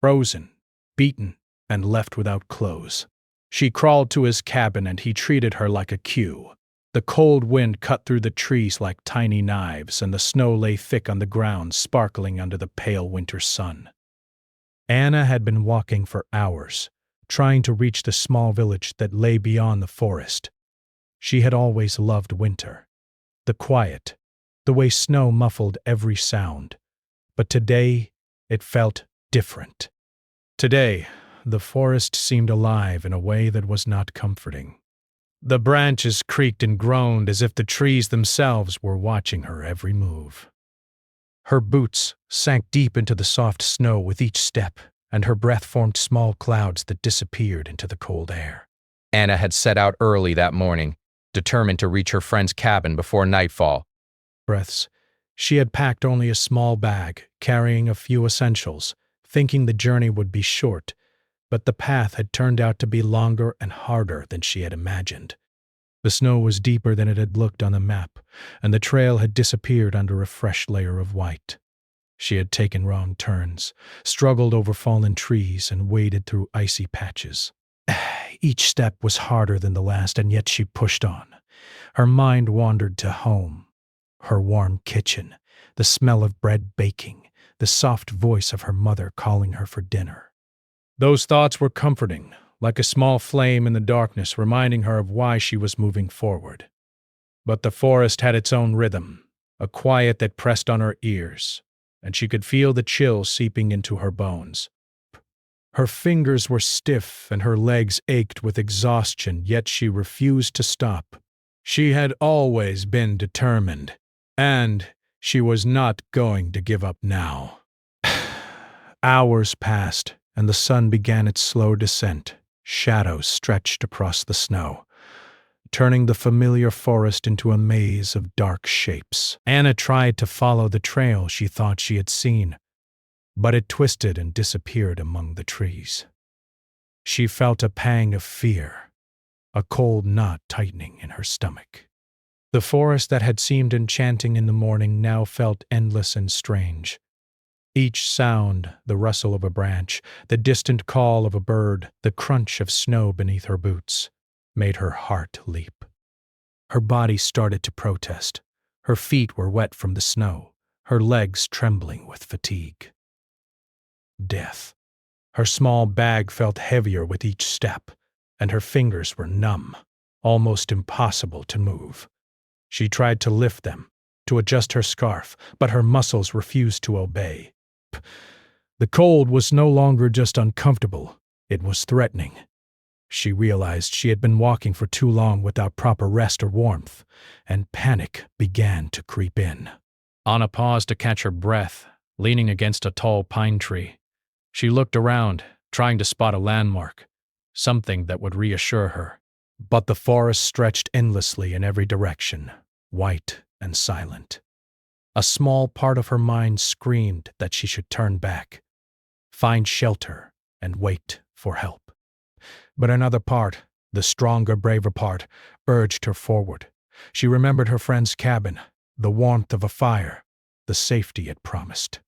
frozen, beaten, and left without clothes. She crawled to his cabin and he treated her like a cue. The cold wind cut through the trees like tiny knives, and the snow lay thick on the ground, sparkling under the pale winter sun. Anna had been walking for hours, trying to reach the small village that lay beyond the forest. She had always loved winter, the quiet, the way snow muffled every sound. But today, it felt different. Today, the forest seemed alive in a way that was not comforting. The branches creaked and groaned as if the trees themselves were watching her every move. Her boots sank deep into the soft snow with each step, and her breath formed small clouds that disappeared into the cold air. Anna had set out early that morning, determined to reach her friend's cabin before nightfall. Breaths. She had packed only a small bag, carrying a few essentials, thinking the journey would be short, but the path had turned out to be longer and harder than she had imagined. The snow was deeper than it had looked on the map, and the trail had disappeared under a fresh layer of white. She had taken wrong turns, struggled over fallen trees, and waded through icy patches. Each step was harder than the last, and yet she pushed on. Her mind wandered to home, her warm kitchen, the smell of bread baking, the soft voice of her mother calling her for dinner. Those thoughts were comforting, like a small flame in the darkness reminding her of why she was moving forward. But the forest had its own rhythm, a quiet that pressed on her ears, and she could feel the chill seeping into her bones. Her fingers were stiff and her legs ached with exhaustion, yet she refused to stop. She had always been determined, and she was not going to give up now. Hours passed, and the sun began its slow descent. Shadows stretched across the snow, turning the familiar forest into a maze of dark shapes. Anna tried to follow the trail she thought she had seen, but it twisted and disappeared among the trees. She felt a pang of fear, a cold knot tightening in her stomach. The forest that had seemed enchanting in the morning now felt endless and strange. Each sound, the rustle of a branch, the distant call of a bird, the crunch of snow beneath her boots, made her heart leap. Her body started to protest. Her feet were wet from the snow, her legs trembling with fatigue. Death. Her small bag felt heavier with each step, and her fingers were numb, almost impossible to move. She tried to lift them, to adjust her scarf, but her muscles refused to obey. The cold was no longer just uncomfortable, it was threatening. She realized she had been walking for too long without proper rest or warmth, and panic began to creep in. Anna paused to catch her breath, leaning against a tall pine tree. She looked around, trying to spot a landmark, something that would reassure her. But the forest stretched endlessly in every direction, white and silent. A small part of her mind screamed that she should turn back, find shelter, and wait for help. But another part, the stronger, braver part, urged her forward. She remembered her friend's cabin, the warmth of a fire, the safety it promised.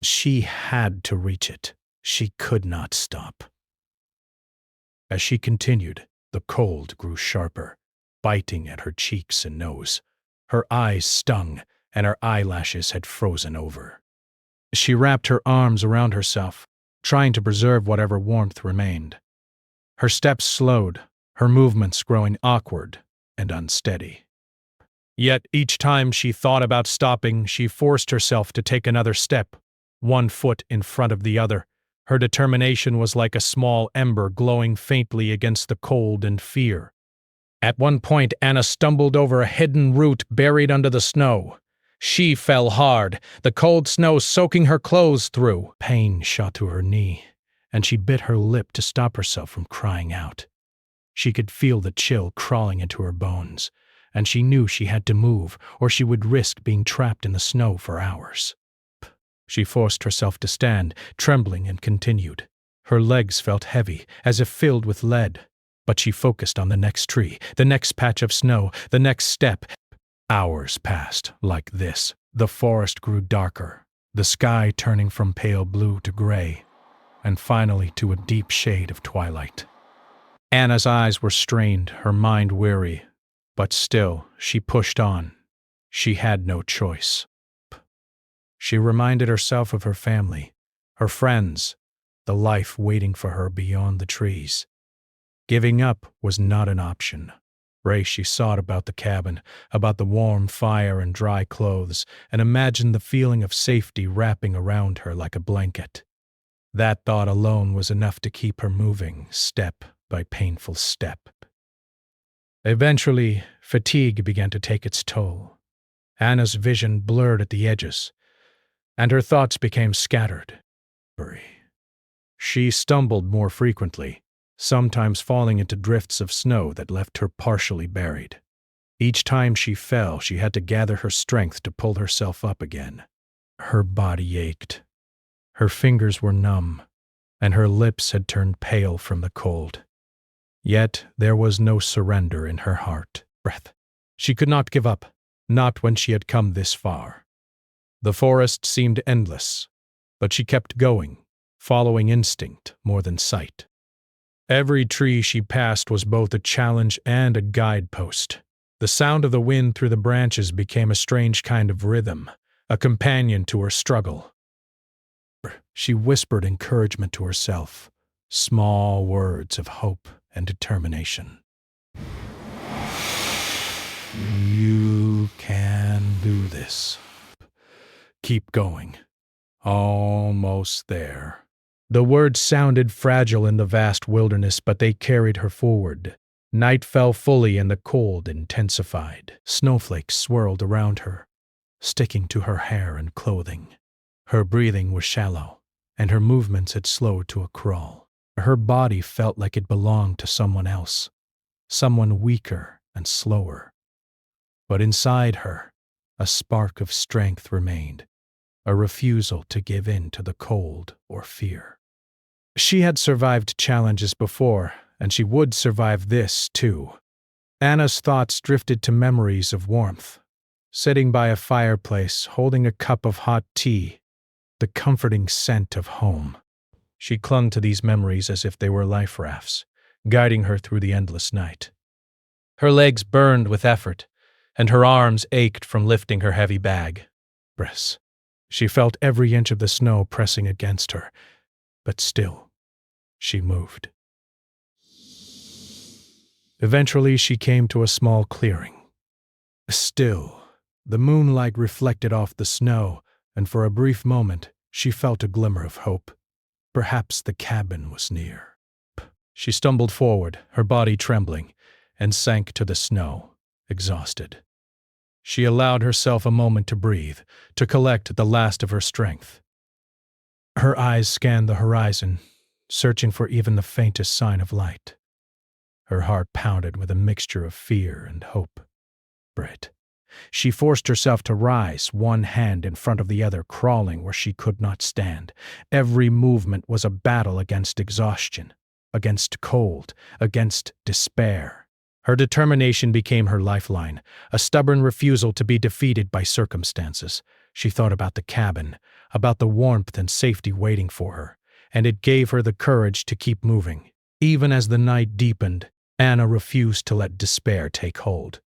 She had to reach it. She could not stop. As she continued, the cold grew sharper, biting at her cheeks and nose. Her eyes stung, and her eyelashes had frozen over. She wrapped her arms around herself, trying to preserve whatever warmth remained. Her steps slowed, her movements growing awkward and unsteady. Yet each time she thought about stopping, she forced herself to take another step, one foot in front of the other. Her determination was like a small ember glowing faintly against the cold and fear. At one point, Anna stumbled over a hidden root buried under the snow. She fell hard, the cold snow soaking her clothes through. Pain shot through her knee, and she bit her lip to stop herself from crying out. She could feel the chill crawling into her bones, and she knew she had to move, or she would risk being trapped in the snow for hours. She forced herself to stand, trembling, and continued. Her legs felt heavy, as if filled with lead, but she focused on the next tree, the next patch of snow, the next step. Hours passed like this. The forest grew darker, the sky turning from pale blue to gray. and finally to a deep shade of twilight. Anna's eyes were strained, her mind weary, but still she pushed on. She had no choice. She reminded herself of her family, her friends, the life waiting for her beyond the trees. Giving up was not an option. She thought about the cabin, about the warm fire and dry clothes, and imagined the feeling of safety wrapping around her like a blanket. That thought alone was enough to keep her moving, step by painful step. Eventually, fatigue began to take its toll. Anna's vision blurred at the edges, and her thoughts became scattered. She stumbled more frequently, sometimes falling into drifts of snow that left her partially buried. Each time she fell, she had to gather her strength to pull herself up again. Her body ached. Her fingers were numb, and her lips had turned pale from the cold. Yet there was no surrender in her heart. She could not give up, not when she had come this far. The forest seemed endless, but she kept going, following instinct more than sight. Every tree she passed was both a challenge and a guidepost. The sound of the wind through the branches became a strange kind of rhythm, a companion to her struggle. She whispered encouragement to herself, small words of hope and determination. You can do this. Keep going. Almost there. The words sounded fragile in the vast wilderness, but they carried her forward. Night fell fully and the cold intensified. Snowflakes swirled around her, sticking to her hair and clothing. Her breathing was shallow, and her movements had slowed to a crawl. Her body felt like it belonged to someone else, someone weaker and slower. But inside her, a spark of strength remained, a refusal to give in to the cold or fear. She had survived challenges before, and she would survive this, too. Anna's thoughts drifted to memories of warmth, sitting by a fireplace, holding a cup of hot tea, the comforting scent of home. She clung to these memories as if they were life rafts, guiding her through the endless night. Her legs burned with effort, and her arms ached from lifting her heavy bag. She felt every inch of the snow pressing against her, but still, she moved. Eventually, she came to a small clearing. Still, the moonlight reflected off the snow, and for a brief moment, she felt a glimmer of hope. Perhaps the cabin was near. She stumbled forward, her body trembling, and sank to the snow, exhausted. She allowed herself a moment to breathe, to collect the last of her strength. Her eyes scanned the horizon, searching for even the faintest sign of light. Her heart pounded with a mixture of fear and hope. She forced herself to rise, one hand in front of the other, crawling where she could not stand. Every movement was a battle against exhaustion, against cold, against despair. Her determination became her lifeline, a stubborn refusal to be defeated by circumstances. She thought about the cabin, about the warmth and safety waiting for her, and it gave her the courage to keep moving. Even as the night deepened, Anna refused to let despair take hold.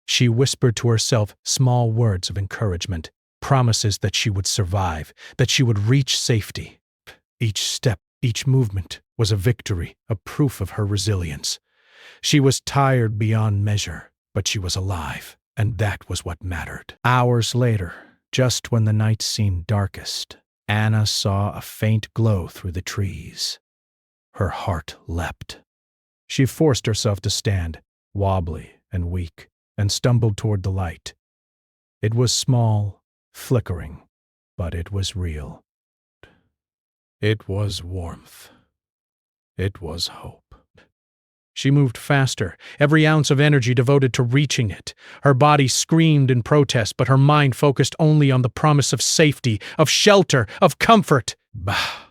She whispered to herself small words of encouragement, promises that she would survive, that she would reach safety. Each step, each movement was a victory, a proof of her resilience. She was tired beyond measure, but she was alive, and that was what mattered. Hours later, just when the night seemed darkest, Anna saw a faint glow through the trees. Her heart leapt. She forced herself to stand, wobbly and weak, and stumbled toward the light. It was small, flickering, but it was real. It was warmth. It was hope. She moved faster, every ounce of energy devoted to reaching it. Her body screamed in protest, but her mind focused only on the promise of safety, of shelter, of comfort. Bah!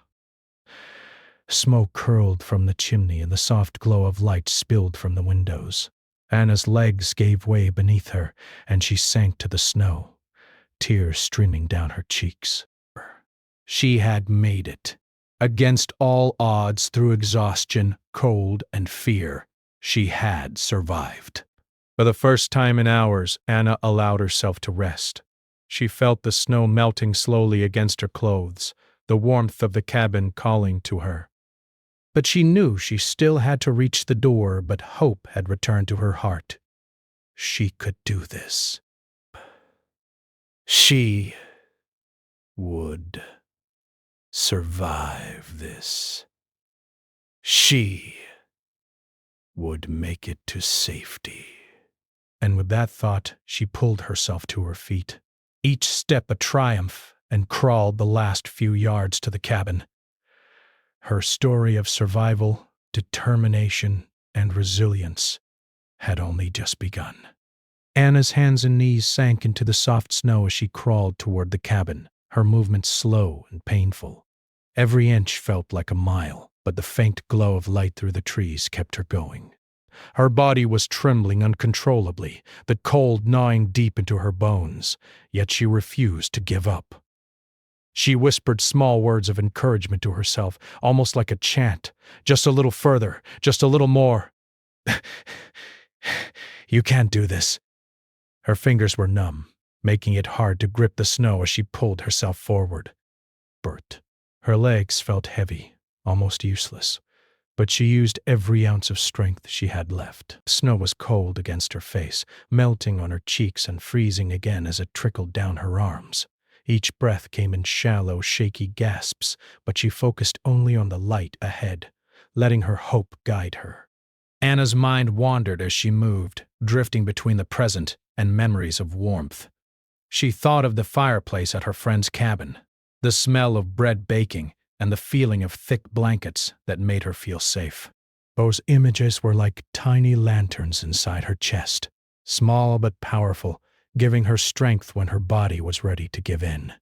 Smoke curled from the chimney and the soft glow of light spilled from the windows. Anna's legs gave way beneath her, and she sank to the snow, tears streaming down her cheeks. She had made it. Against all odds, through exhaustion, cold, and fear, she had survived. For the first time in hours, Anna allowed herself to rest. She felt the snow melting slowly against her clothes, the warmth of the cabin calling to her. But she knew she still had to reach the door, but hope had returned to her heart. She could do this. She would survive this. She would make it to safety. And with that thought, she pulled herself to her feet, each step a triumph, and crawled the last few yards to the cabin. Her story of survival, determination, and resilience had only just begun. Anna's hands and knees sank into the soft snow as she crawled toward the cabin, her movements slow and painful. Every inch felt like a mile, but the faint glow of light through the trees kept her going. Her body was trembling uncontrollably, the cold gnawing deep into her bones, yet she refused to give up. She whispered small words of encouragement to herself, almost like a chant. Just a little further, just a little more. You can't do this. Her fingers were numb, making it hard to grip the snow as she pulled herself forward. Bert. Her legs felt heavy, almost useless, but she used every ounce of strength she had left. The snow was cold against her face, melting on her cheeks and freezing again as it trickled down her arms. Each breath came in shallow, shaky gasps, but she focused only on the light ahead, letting her hope guide her. Anna's mind wandered as she moved, drifting between the present and memories of warmth. She thought of the fireplace at her friend's cabin, the smell of bread baking, and the feeling of thick blankets that made her feel safe. Those images were like tiny lanterns inside her chest, small but powerful, giving her strength when her body was ready to give in.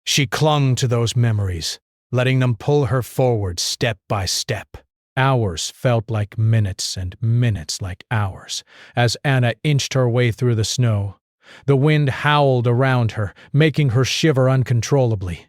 She clung to those memories, letting them pull her forward step by step. Hours felt like minutes and minutes like hours as Anna inched her way through the snow. The wind howled around her, making her shiver uncontrollably.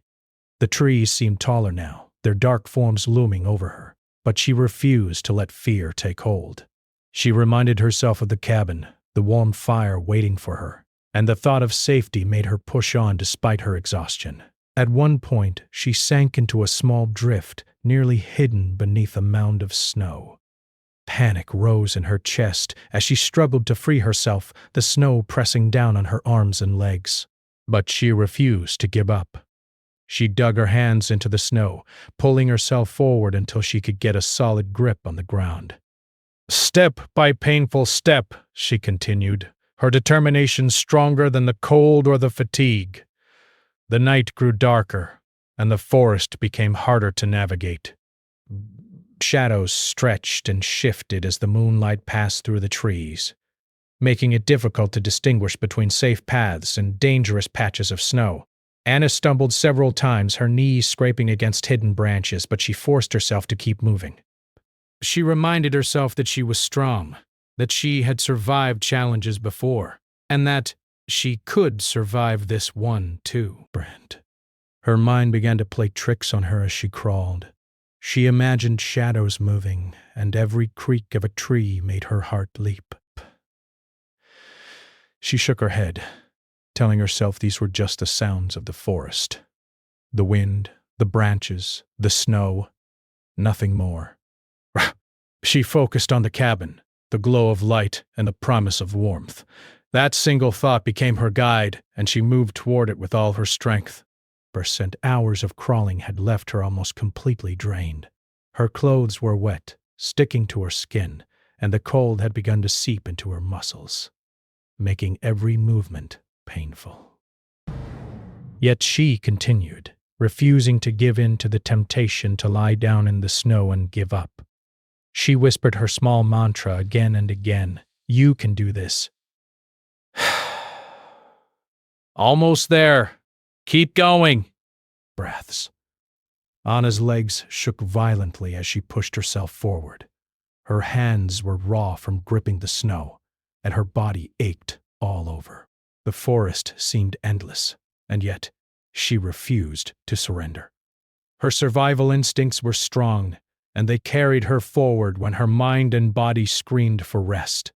The trees seemed taller now, their dark forms looming over her, but she refused to let fear take hold. She reminded herself of the cabin, the warm fire waiting for her, and the thought of safety made her push on despite her exhaustion. At one point, she sank into a small drift, nearly hidden beneath a mound of snow. Panic rose in her chest as she struggled to free herself, the snow pressing down on her arms and legs. But she refused to give up. She dug her hands into the snow, pulling herself forward until she could get a solid grip on the ground. Step by painful step, she continued, her determination stronger than the cold or the fatigue. The night grew darker, and the forest became harder to navigate. Shadows stretched and shifted as the moonlight passed through the trees, making it difficult to distinguish between safe paths and dangerous patches of snow. Anna stumbled several times, her knees scraping against hidden branches, but she forced herself to keep moving. She reminded herself that she was strong, that she had survived challenges before, and that she could survive this one, too. Brent. Her mind began to play tricks on her as she crawled. She imagined shadows moving, and every creak of a tree made her heart leap. She shook her head, telling herself these were just the sounds of the forest. The wind, the branches, the snow, nothing more. She focused on the cabin, the glow of light and the promise of warmth. That single thought became her guide, and she moved toward it with all her strength. Hours of crawling had left her almost completely drained. Her clothes were wet, sticking to her skin, and the cold had begun to seep into her muscles, making every movement painful. Yet she continued, refusing to give in to the temptation to lie down in the snow and give up. She whispered her small mantra again and again. You can do this. Almost there. Keep going. Breaths. Anna's legs shook violently as she pushed herself forward. Her hands were raw from gripping the snow, and her body ached all over. The forest seemed endless, and yet she refused to surrender. Her survival instincts were strong, and they carried her forward when her mind and body screamed for rest.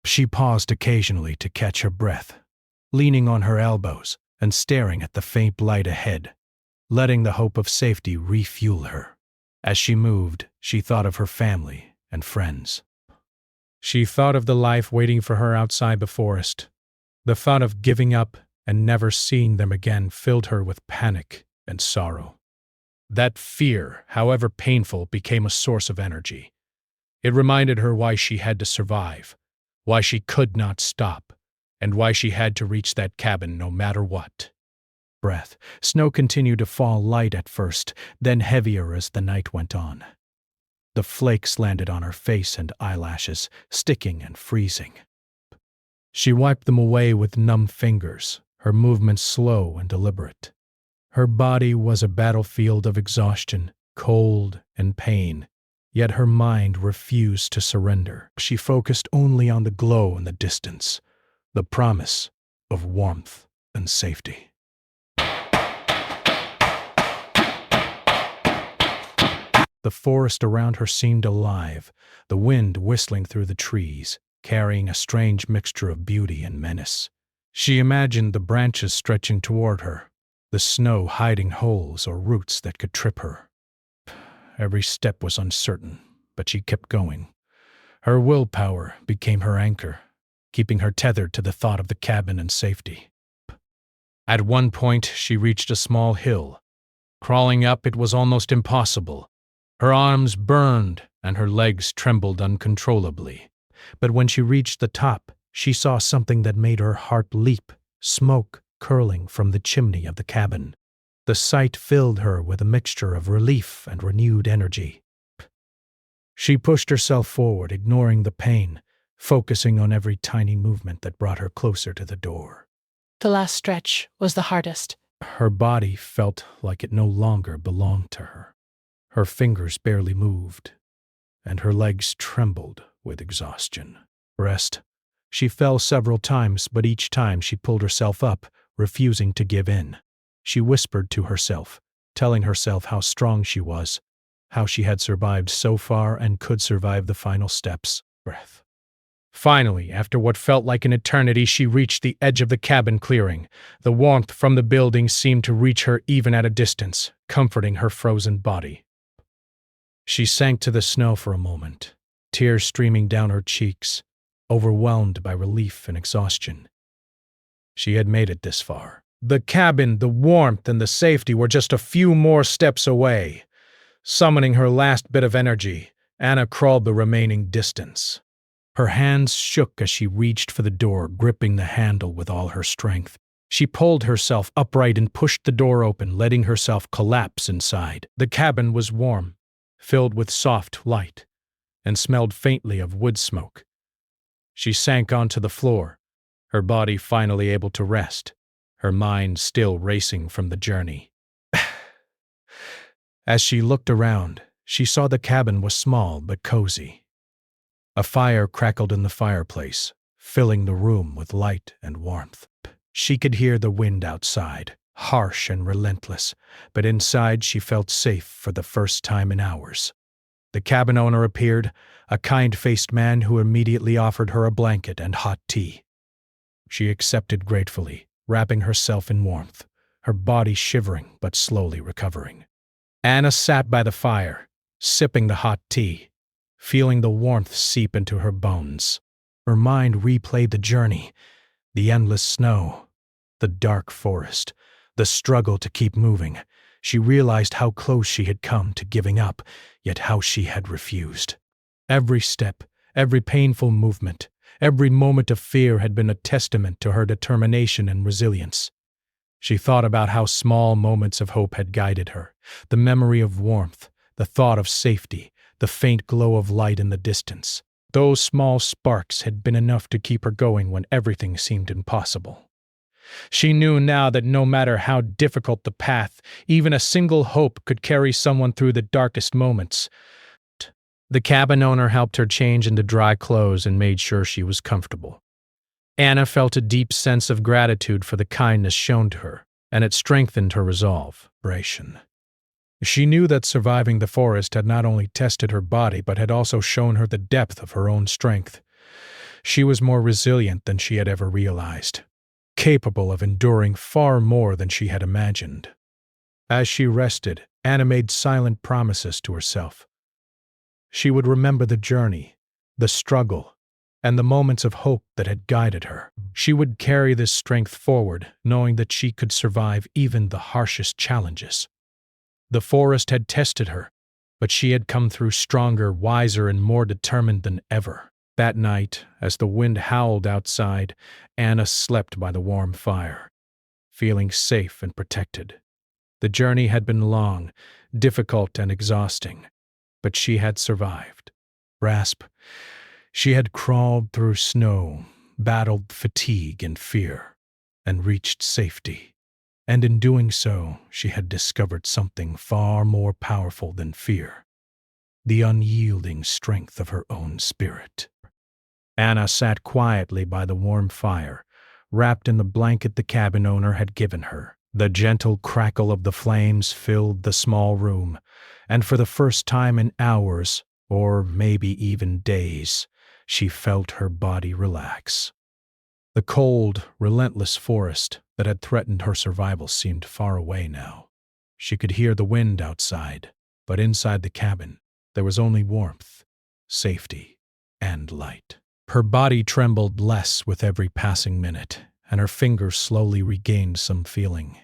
She paused occasionally to catch her breath, leaning on her elbows and staring at the faint light ahead, letting the hope of safety refuel her. As she moved, she thought of her family and friends. She thought of the life waiting for her outside the forest. The thought of giving up and never seeing them again filled her with panic and sorrow. That fear, however painful, became a source of energy. It reminded her why she had to survive, why she could not stop, and why she had to reach that cabin no matter what. Breath. Snow continued to fall light at first, then heavier as the night went on. The flakes landed on her face and eyelashes, sticking and freezing. She wiped them away with numb fingers, her movements slow and deliberate. Her body was a battlefield of exhaustion, cold and pain, yet her mind refused to surrender. She focused only on the glow in the distance, the promise of warmth and safety. The forest around her seemed alive, the wind whistling through the trees, carrying a strange mixture of beauty and menace. She imagined the branches stretching toward her, the snow hiding holes or roots that could trip her. Every step was uncertain, but she kept going. Her willpower became her anchor, keeping her tethered to the thought of the cabin and safety. At one point, she reached a small hill. Crawling up, it was almost impossible. Her arms burned and her legs trembled uncontrollably. But when she reached the top, she saw something that made her heart leap, smoke curling from the chimney of the cabin. The sight filled her with a mixture of relief and renewed energy. She pushed herself forward, ignoring the pain, focusing on every tiny movement that brought her closer to the door. The last stretch was the hardest. Her body felt like it no longer belonged to her. Her fingers barely moved, and her legs trembled with exhaustion. Rest. She fell several times, but each time she pulled herself up, refusing to give in. She whispered to herself, telling herself how strong she was, how she had survived so far and could survive the final steps. Breath. Finally, after what felt like an eternity, she reached the edge of the cabin clearing. The warmth from the building seemed to reach her even at a distance, comforting her frozen body. She sank to the snow for a moment, tears streaming down her cheeks, overwhelmed by relief and exhaustion. She had made it this far. The cabin, the warmth, and the safety were just a few more steps away. Summoning her last bit of energy, Anna crawled the remaining distance. Her hands shook as she reached for the door, gripping the handle with all her strength. She pulled herself upright and pushed the door open, letting herself collapse inside. The cabin was warm, filled with soft light, and smelled faintly of wood smoke. She sank onto the floor, her body finally able to rest, her mind still racing from the journey. As she looked around, she saw the cabin was small but cozy. A fire crackled in the fireplace, filling the room with light and warmth. She could hear the wind outside, harsh and relentless, but inside she felt safe for the first time in hours. The cabin owner appeared, a kind-faced man who immediately offered her a blanket and hot tea. She accepted gratefully, wrapping herself in warmth, her body shivering but slowly recovering. Anna sat by the fire, sipping the hot tea, feeling the warmth seep into her bones. Her mind replayed the journey, the endless snow, the dark forest, the struggle to keep moving. She realized how close she had come to giving up, yet how she had refused. Every step, every painful movement, every moment of fear had been a testament to her determination and resilience. She thought about how small moments of hope had guided her, the memory of warmth, the thought of safety, the faint glow of light in the distance. Those small sparks had been enough to keep her going when everything seemed impossible. She knew now that no matter how difficult the path, even a single hope could carry someone through the darkest moments. The cabin owner helped her change into dry clothes and made sure she was comfortable. Anna felt a deep sense of gratitude for the kindness shown to her, and it strengthened her resolve. She knew that surviving the forest had not only tested her body but had also shown her the depth of her own strength. She was more resilient than she had ever realized, capable of enduring far more than she had imagined. As she rested, Anna made silent promises to herself. She would remember the journey, the struggle, and the moments of hope that had guided her. She would carry this strength forward, knowing that she could survive even the harshest challenges. The forest had tested her, but she had come through stronger, wiser, and more determined than ever. That night, as the wind howled outside, Anna slept by the warm fire, feeling safe and protected. The journey had been long, difficult, and exhausting, but she had survived. Rasp. She had crawled through snow, battled fatigue and fear, and reached safety. And in doing so, she had discovered something far more powerful than fear: the unyielding strength of her own spirit. Anna sat quietly by the warm fire, wrapped in the blanket the cabin owner had given her. The gentle crackle of the flames filled the small room, and for the first time in hours, or maybe even days, she felt her body relax. The cold, relentless forest that had threatened her survival seemed far away now. She could hear the wind outside, but inside the cabin, there was only warmth, safety, and light. Her body trembled less with every passing minute, and her fingers slowly regained some feeling.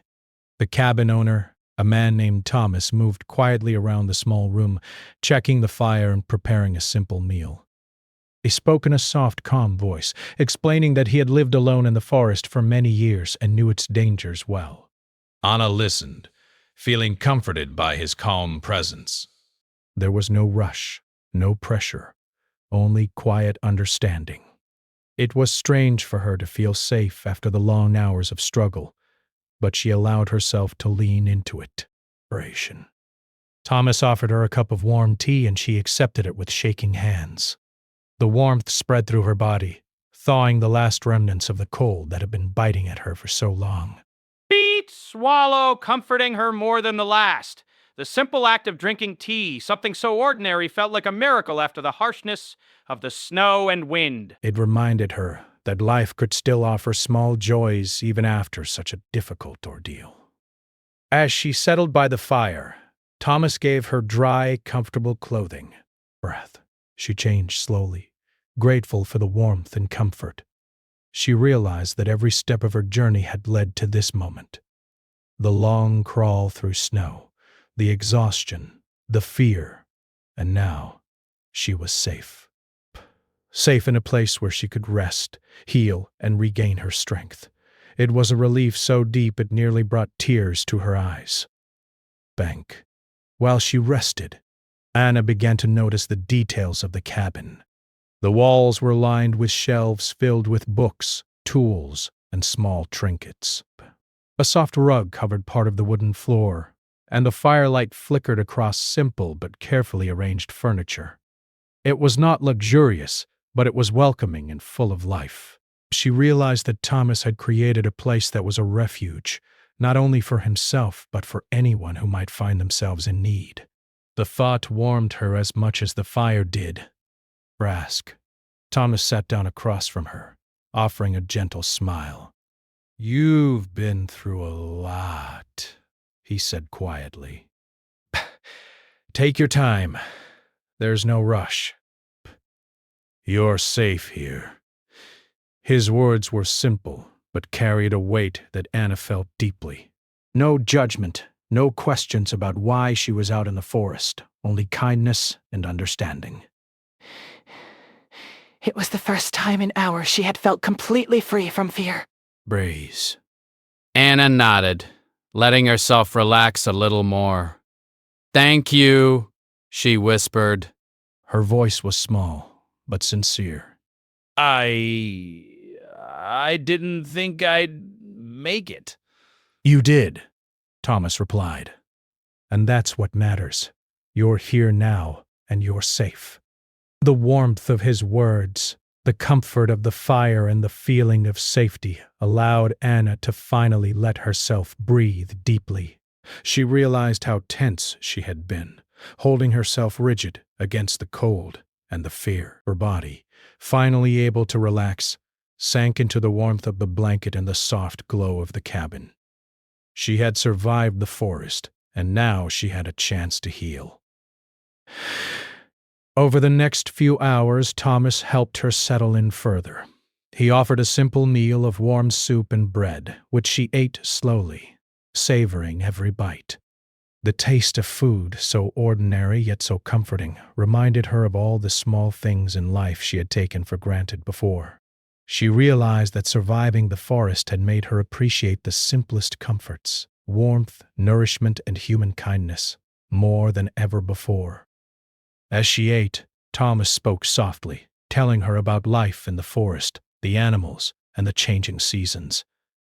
The cabin owner, a man named Thomas, moved quietly around the small room, checking the fire and preparing a simple meal. He spoke in a soft, calm voice, explaining that he had lived alone in the forest for many years and knew its dangers well. Anna listened, feeling comforted by his calm presence. There was no rush, no pressure, only quiet understanding. It was strange for her to feel safe after the long hours of struggle, but she allowed herself to lean into it. Narration. Thomas offered her a cup of warm tea and she accepted it with shaking hands. The warmth spread through her body, thawing the last remnants of the cold that had been biting at her for so long. Each swallow comforting her more than the last. The simple act of drinking tea, something so ordinary, felt like a miracle after the harshness of the snow and wind. It reminded her that life could still offer small joys even after such a difficult ordeal. As she settled by the fire, Thomas gave her dry, comfortable clothing. Breath. She changed slowly, grateful for the warmth and comfort. She realized that every step of her journey had led to this moment. The long crawl through snow, the exhaustion, the fear, and now she was safe. Safe in a place where she could rest, heal, and regain her strength. It was a relief so deep it nearly brought tears to her eyes. Bank. While she rested, Anna began to notice the details of the cabin. The walls were lined with shelves filled with books, tools, and small trinkets. A soft rug covered part of the wooden floor, and the firelight flickered across simple but carefully arranged furniture. It was not luxurious, but it was welcoming and full of life. She realized that Thomas had created a place that was a refuge, not only for himself but for anyone who might find themselves in need. The thought warmed her as much as the fire did. Brask. Thomas sat down across from her, offering a gentle smile. "You've been through a lot," he said quietly. "Take your time. There's no rush. You're safe here." His words were simple, but carried a weight that Anna felt deeply. No judgment. No questions about why she was out in the forest, only kindness and understanding. It was the first time in hours she had felt completely free from fear. Braze. Anna nodded, letting herself relax a little more. "Thank you," she whispered. Her voice was small, but sincere. I didn't think I'd make it." "You did," Thomas replied. "And that's what matters. You're here now, and you're safe." The warmth of his words, the comfort of the fire, and the feeling of safety allowed Anna to finally let herself breathe deeply. She realized how tense she had been, holding herself rigid against the cold and the fear. Her body, finally able to relax, sank into the warmth of the blanket and the soft glow of the cabin. She had survived the forest, and now she had a chance to heal. Over the next few hours, Thomas helped her settle in further. He offered a simple meal of warm soup and bread, which she ate slowly, savoring every bite. The taste of food, so ordinary yet so comforting, reminded her of all the small things in life she had taken for granted before. She realized that surviving the forest had made her appreciate the simplest comforts, warmth, nourishment, and human kindness, more than ever before. As she ate, Thomas spoke softly, telling her about life in the forest, the animals, and the changing seasons.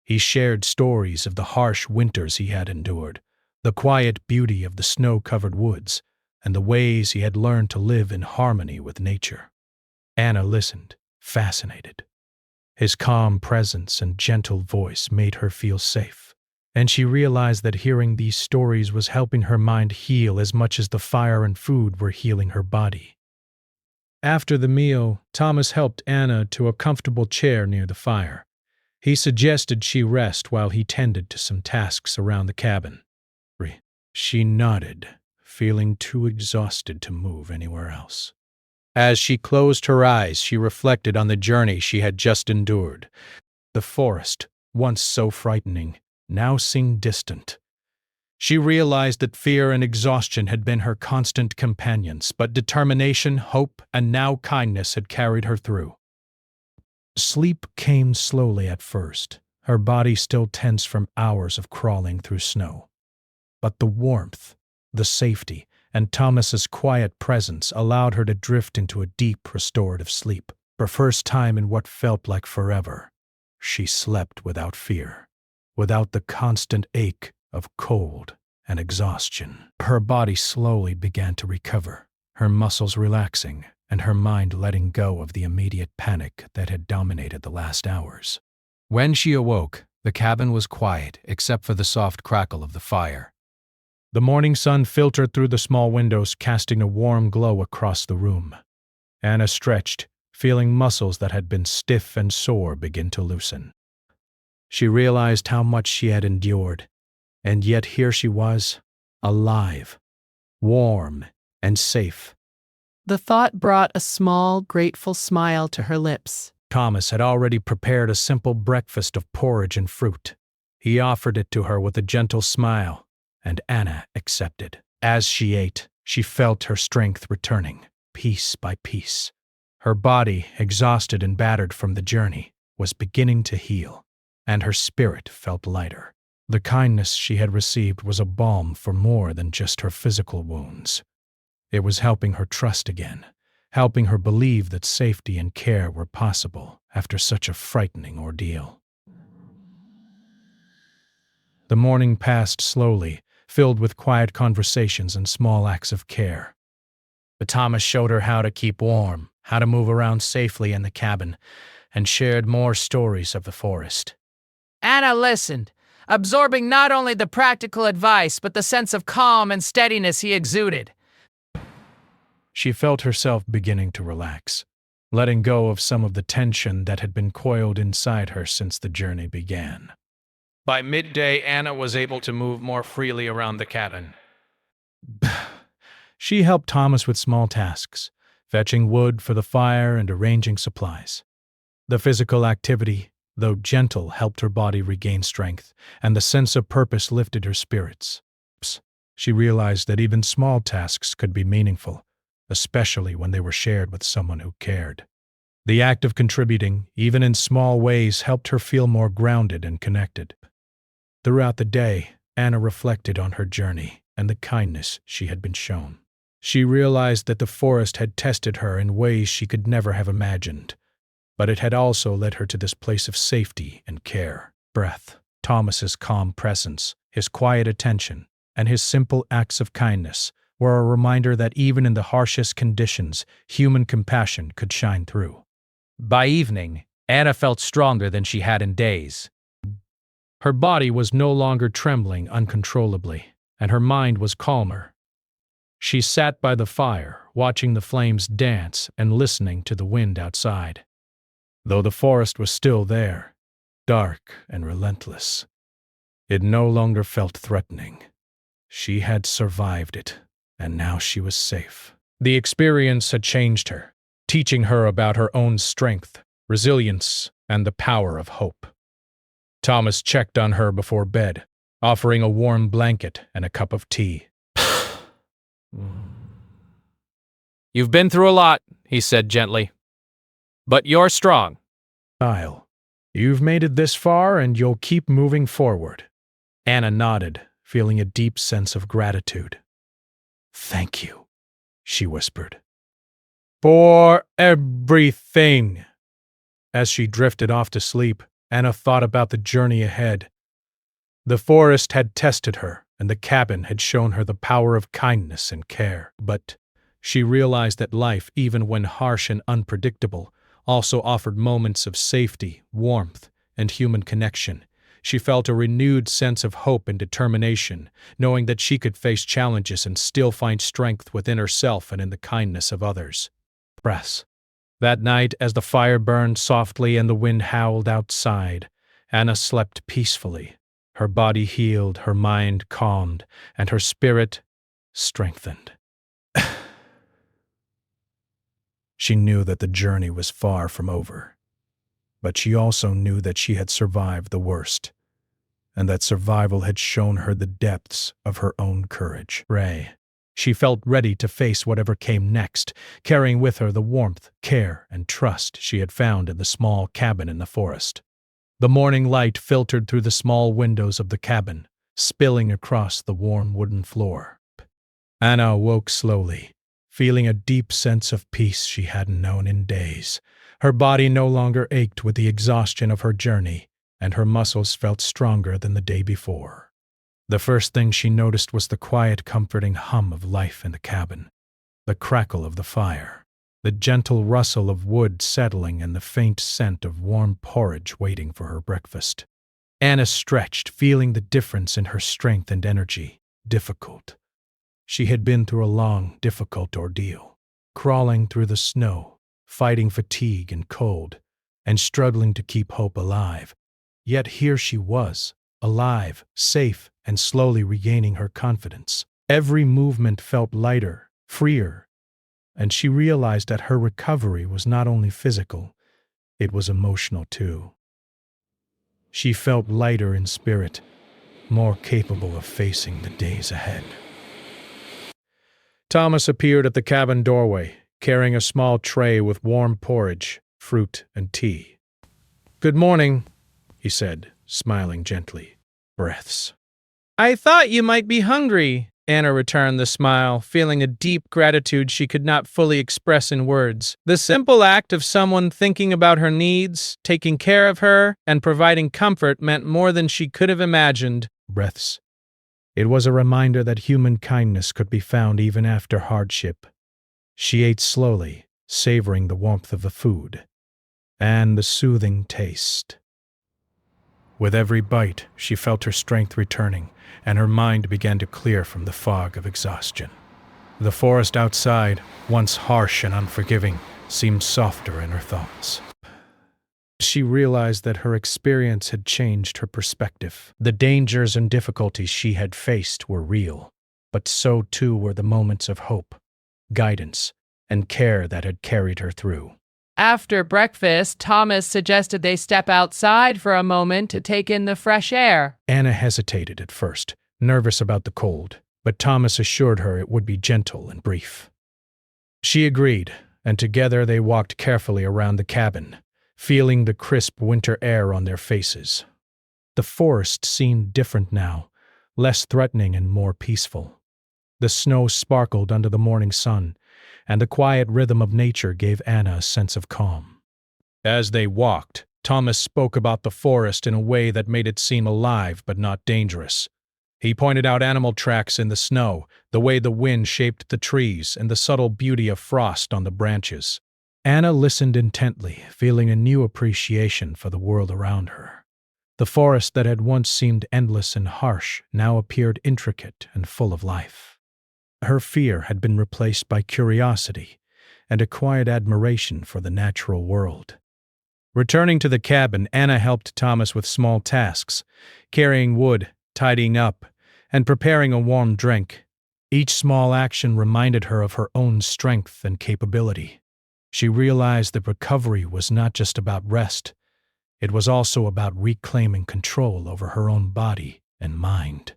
He shared stories of the harsh winters he had endured, the quiet beauty of the snow-covered woods, and the ways he had learned to live in harmony with nature. Anna listened, fascinated. His calm presence and gentle voice made her feel safe, and she realized that hearing these stories was helping her mind heal as much as the fire and food were healing her body. After the meal, Thomas helped Anna to a comfortable chair near the fire. He suggested she rest while he tended to some tasks around the cabin. She nodded, feeling too exhausted to move anywhere else. As she closed her eyes, she reflected on the journey she had just endured. The forest, once so frightening, now seemed distant. She realized that fear and exhaustion had been her constant companions, but determination, hope, and now kindness had carried her through. Sleep came slowly at first, her body still tense from hours of crawling through snow. But the warmth, the safety, and Thomas's quiet presence allowed her to drift into a deep, restorative sleep. For first time in what felt like forever, she slept without fear, without the constant ache of cold and exhaustion. Her body slowly began to recover, her muscles relaxing, and her mind letting go of the immediate panic that had dominated the last hours. When she awoke, the cabin was quiet except for the soft crackle of the fire. The morning sun filtered through the small windows, casting a warm glow across the room. Anna stretched, feeling muscles that had been stiff and sore begin to loosen. She realized how much she had endured, and yet here she was, alive, warm, and safe. The thought brought a small, grateful smile to her lips. Thomas had already prepared a simple breakfast of porridge and fruit. He offered it to her with a gentle smile, and Anna accepted. As she ate, she felt her strength returning, piece by piece. Her body, exhausted and battered from the journey, was beginning to heal, and her spirit felt lighter. The kindness she had received was a balm for more than just her physical wounds. It was helping her trust again, helping her believe that safety and care were possible after such a frightening ordeal. The morning passed slowly, filled with quiet conversations and small acts of care. But Thomas showed her how to keep warm, how to move around safely in the cabin, and shared more stories of the forest. Anna listened, absorbing not only the practical advice but the sense of calm and steadiness he exuded. She felt herself beginning to relax, letting go of some of the tension that had been coiled inside her since the journey began. By midday, Anna was able to move more freely around the cabin. She helped Thomas with small tasks, fetching wood for the fire and arranging supplies. The physical activity, though gentle, helped her body regain strength, and the sense of purpose lifted her spirits. She realized that even small tasks could be meaningful, especially when they were shared with someone who cared. The act of contributing, even in small ways, helped her feel more grounded and connected. Throughout the day, Anna reflected on her journey and the kindness she had been shown. She realized that the forest had tested her in ways she could never have imagined, but it had also led her to this place of safety and care. Thomas's calm presence, his quiet attention, and his simple acts of kindness were a reminder that even in the harshest conditions, human compassion could shine through. By evening, Anna felt stronger than she had in days. Her body was no longer trembling uncontrollably, and her mind was calmer. She sat by the fire, watching the flames dance and listening to the wind outside. Though the forest was still there, dark and relentless, it no longer felt threatening. She had survived it, and now she was safe. The experience had changed her, teaching her about her own strength, resilience, and the power of hope. Thomas checked on her before bed, offering a warm blanket and a cup of tea. You've been through a lot, he said gently. But you're strong. Kyle, you've made it this far and you'll keep moving forward. Anna nodded, feeling a deep sense of gratitude. Thank you, she whispered. For everything. As she drifted off to sleep, Anna thought about the journey ahead. The forest had tested her, and the cabin had shown her the power of kindness and care. But she realized that life, even when harsh and unpredictable, also offered moments of safety, warmth, and human connection. She felt a renewed sense of hope and determination, knowing that she could face challenges and still find strength within herself and in the kindness of others. Press. That night, as the fire burned softly and the wind howled outside, Anna slept peacefully. Her body healed, her mind calmed, and her spirit strengthened. She knew that the journey was far from over, but she also knew that she had survived the worst, and that survival had shown her the depths of her own courage. She felt ready to face whatever came next, carrying with her the warmth, care, and trust she had found in the small cabin in the forest. The morning light filtered through the small windows of the cabin, spilling across the warm wooden floor. Anna awoke slowly, feeling a deep sense of peace she hadn't known in days. Her body no longer ached with the exhaustion of her journey, and her muscles felt stronger than the day before. The first thing she noticed was the quiet, comforting hum of life in the cabin, the crackle of the fire, the gentle rustle of wood settling, and the faint scent of warm porridge waiting for her breakfast. Anna stretched, feeling the difference in her strength and energy. Difficult. She had been through a long, difficult ordeal, crawling through the snow, fighting fatigue and cold, and struggling to keep hope alive. Yet here she was, alive, safe, and slowly regaining her confidence. Every movement felt lighter, freer, and she realized that her recovery was not only physical, it was emotional too. She felt lighter in spirit, more capable of facing the days ahead. Thomas appeared at the cabin doorway, carrying a small tray with warm porridge, fruit, and tea. "Good morning," he said, smiling gently. Breaths. "I thought you might be hungry," Anna returned the smile, feeling a deep gratitude she could not fully express in words. The simple act of someone thinking about her needs, taking care of her, and providing comfort meant more than she could have imagined. Breaths. It was a reminder that human kindness could be found even after hardship. She ate slowly, savoring the warmth of the food and the soothing taste. With every bite, she felt her strength returning, and her mind began to clear from the fog of exhaustion. The forest outside, once harsh and unforgiving, seemed softer in her thoughts. She realized that her experience had changed her perspective. The dangers and difficulties she had faced were real, but so too were the moments of hope, guidance, and care that had carried her through. After breakfast, Thomas suggested they step outside for a moment to take in the fresh air. Anna hesitated at first, nervous about the cold, but Thomas assured her it would be gentle and brief. She agreed, and together they walked carefully around the cabin, feeling the crisp winter air on their faces. The forest seemed different now, less threatening and more peaceful. The snow sparkled under the morning sun, and the quiet rhythm of nature gave Anna a sense of calm. As they walked, Thomas spoke about the forest in a way that made it seem alive but not dangerous. He pointed out animal tracks in the snow, the way the wind shaped the trees, and the subtle beauty of frost on the branches. Anna listened intently, feeling a new appreciation for the world around her. The forest that had once seemed endless and harsh now appeared intricate and full of life. Her fear had been replaced by curiosity and a quiet admiration for the natural world. Returning to the cabin, Anna helped Thomas with small tasks, carrying wood, tidying up, and preparing a warm drink. Each small action reminded her of her own strength and capability. She realized that recovery was not just about rest, it was also about reclaiming control over her own body and mind.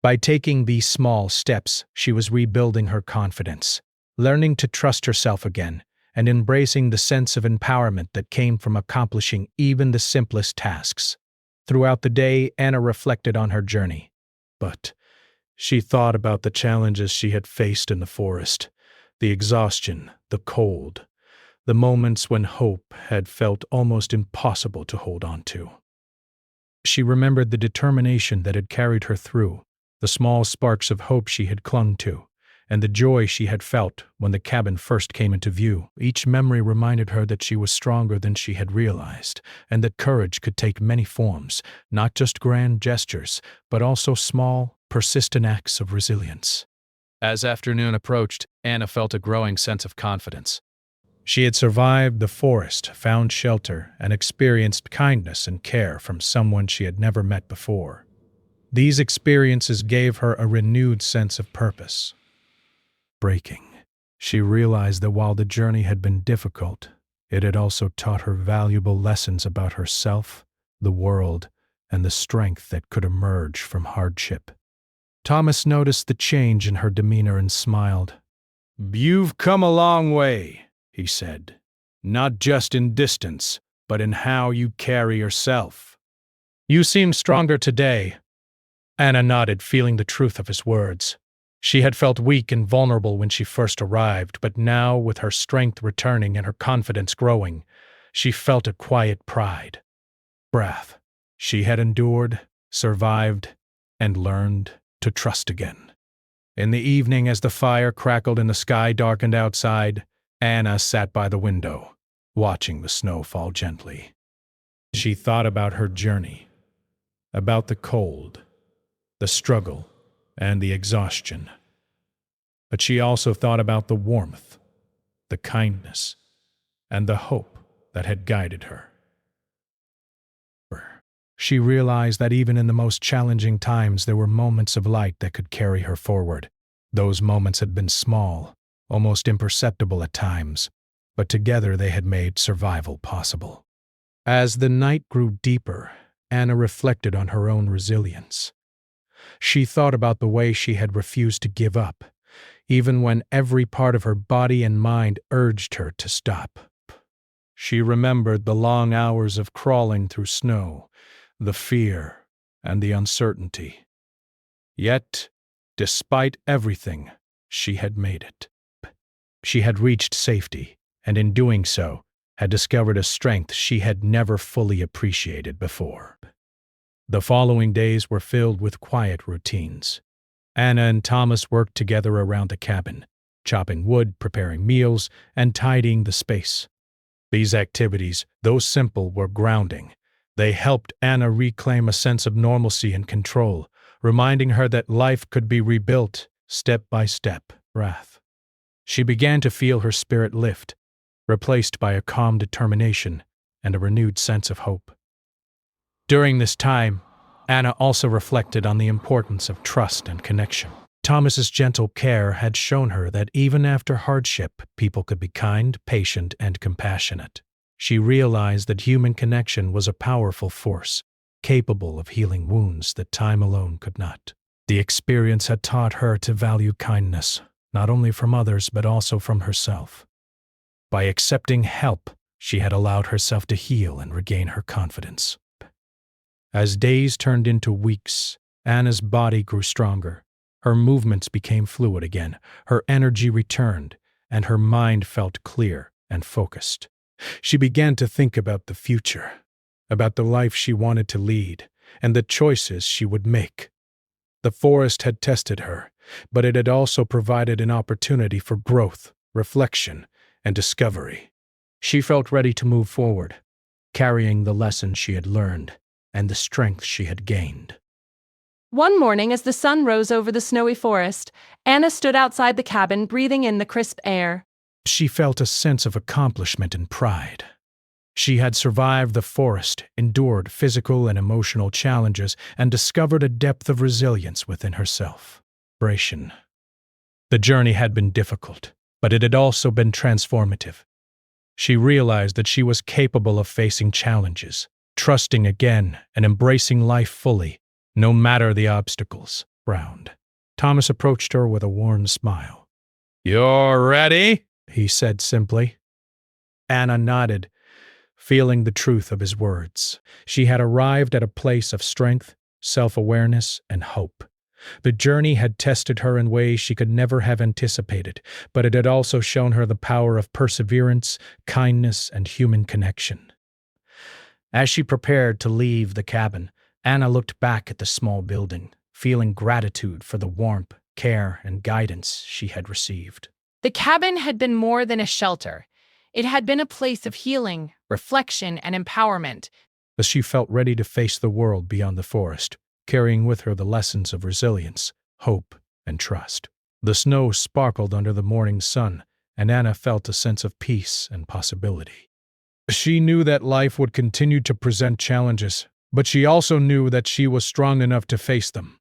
By taking these small steps, she was rebuilding her confidence, learning to trust herself again, and embracing the sense of empowerment that came from accomplishing even the simplest tasks. Throughout the day, Anna reflected on her journey. But she thought about the challenges she had faced in the forest, the exhaustion, the cold, the moments when hope had felt almost impossible to hold on to. She remembered the determination that had carried her through, the small sparks of hope she had clung to, and the joy she had felt when the cabin first came into view. Each memory reminded her that she was stronger than she had realized, and that courage could take many forms, not just grand gestures, but also small, persistent acts of resilience. As afternoon approached, Anna felt a growing sense of confidence. She had survived the forest, found shelter, and experienced kindness and care from someone she had never met before. These experiences gave her a renewed sense of purpose. Breaking. She realized that while the journey had been difficult, it had also taught her valuable lessons about herself, the world, and the strength that could emerge from hardship. Thomas noticed the change in her demeanor and smiled. "You've come a long way," he said, "not just in distance, but in how you carry yourself." "You seem stronger today." Anna nodded, feeling the truth of his words. She had felt weak and vulnerable when she first arrived, but now, with her strength returning and her confidence growing, she felt a quiet pride. Breath. She had endured, survived, and learned to trust again. In the evening, as the fire crackled and the sky darkened outside, Anna sat by the window, watching the snow fall gently. She thought about her journey, about the cold, the struggle, and the exhaustion. But she also thought about the warmth, the kindness, and the hope that had guided her. She realized that even in the most challenging times, there were moments of light that could carry her forward. Those moments had been small, almost imperceptible at times, but together they had made survival possible. As the night grew deeper, Anna reflected on her own resilience. She thought about the way she had refused to give up, even when every part of her body and mind urged her to stop. She remembered the long hours of crawling through snow, the fear, and the uncertainty. Yet, despite everything, she had made it. She had reached safety, and in doing so, had discovered a strength she had never fully appreciated before. The following days were filled with quiet routines. Anna and Thomas worked together around the cabin, chopping wood, preparing meals, and tidying the space. These activities, though simple, were grounding. They helped Anna reclaim a sense of normalcy and control, reminding her that life could be rebuilt step by step. She began to feel her spirit lift, replaced by a calm determination and a renewed sense of hope. During this time, Anna also reflected on the importance of trust and connection. Thomas's gentle care had shown her that even after hardship, people could be kind, patient, and compassionate. She realized that human connection was a powerful force, capable of healing wounds that time alone could not. The experience had taught her to value kindness, not only from others but also from herself. By accepting help, she had allowed herself to heal and regain her confidence. As days turned into weeks, Anna's body grew stronger. Her movements became fluid again, her energy returned, and her mind felt clear and focused. She began to think about the future, about the life she wanted to lead, and the choices she would make. The forest had tested her, but it had also provided an opportunity for growth, reflection, and discovery. She felt ready to move forward, carrying the lessons she had learned, and the strength she had gained. One morning, as the sun rose over the snowy forest, Anna stood outside the cabin, breathing in the crisp air. She felt a sense of accomplishment and pride. She had survived the forest, endured physical and emotional challenges, and discovered a depth of resilience within herself. Narration. The journey had been difficult, but it had also been transformative. She realized that she was capable of facing challenges, trusting again, and embracing life fully, no matter the obstacles. Frowned. Thomas approached her with a worn smile. "You're ready?" He said simply. Anna nodded, feeling the truth of his words. She had arrived at a place of strength, self-awareness, and hope. The journey had tested her in ways she could never have anticipated, but it had also shown her the power of perseverance, kindness, and human connection. As she prepared to leave the cabin, Anna looked back at the small building, feeling gratitude for the warmth, care, and guidance she had received. The cabin had been more than a shelter. It had been a place of healing, reflection, and empowerment. As she felt ready to face the world beyond the forest, carrying with her the lessons of resilience, hope, and trust. The snow sparkled under the morning sun, and Anna felt a sense of peace and possibility. She knew that life would continue to present challenges, but she also knew that she was strong enough to face them.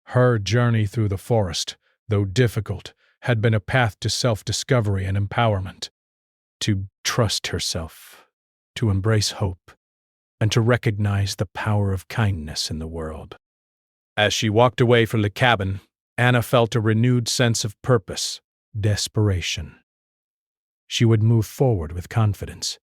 Her journey through the forest, though difficult, had been a path to self-discovery and empowerment. To trust herself, to embrace hope, and to recognize the power of kindness in the world. As she walked away from the cabin, Anna felt a renewed sense of purpose, desperation. She would move forward with confidence,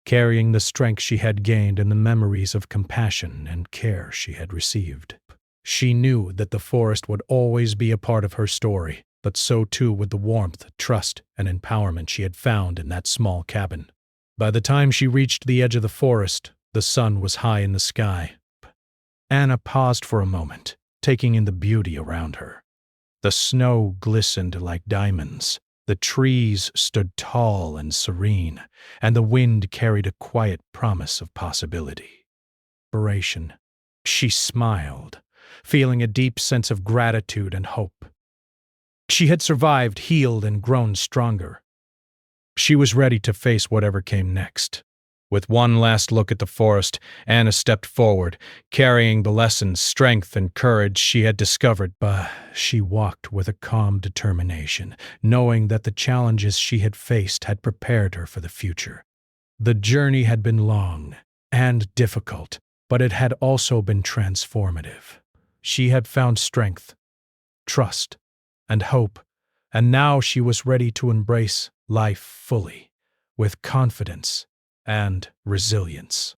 carrying the strength she had gained and the memories of compassion and care she had received. She knew that the forest would always be a part of her story, but so too would the warmth, trust, and empowerment she had found in that small cabin. By the time she reached the edge of the forest, the sun was high in the sky. Anna paused for a moment, taking in the beauty around her. The snow glistened like diamonds. The trees stood tall and serene, and the wind carried a quiet promise of possibility. Inspiration. She smiled, feeling a deep sense of gratitude and hope. She had survived, healed, and grown stronger. She was ready to face whatever came next. With one last look at the forest, Anna stepped forward, carrying the lessons, strength, and courage she had discovered. But she walked with a calm determination, knowing that the challenges she had faced had prepared her for the future. The journey had been long and difficult, but it had also been transformative. She had found strength, trust, and hope, and now she was ready to embrace life fully, with confidence and resilience.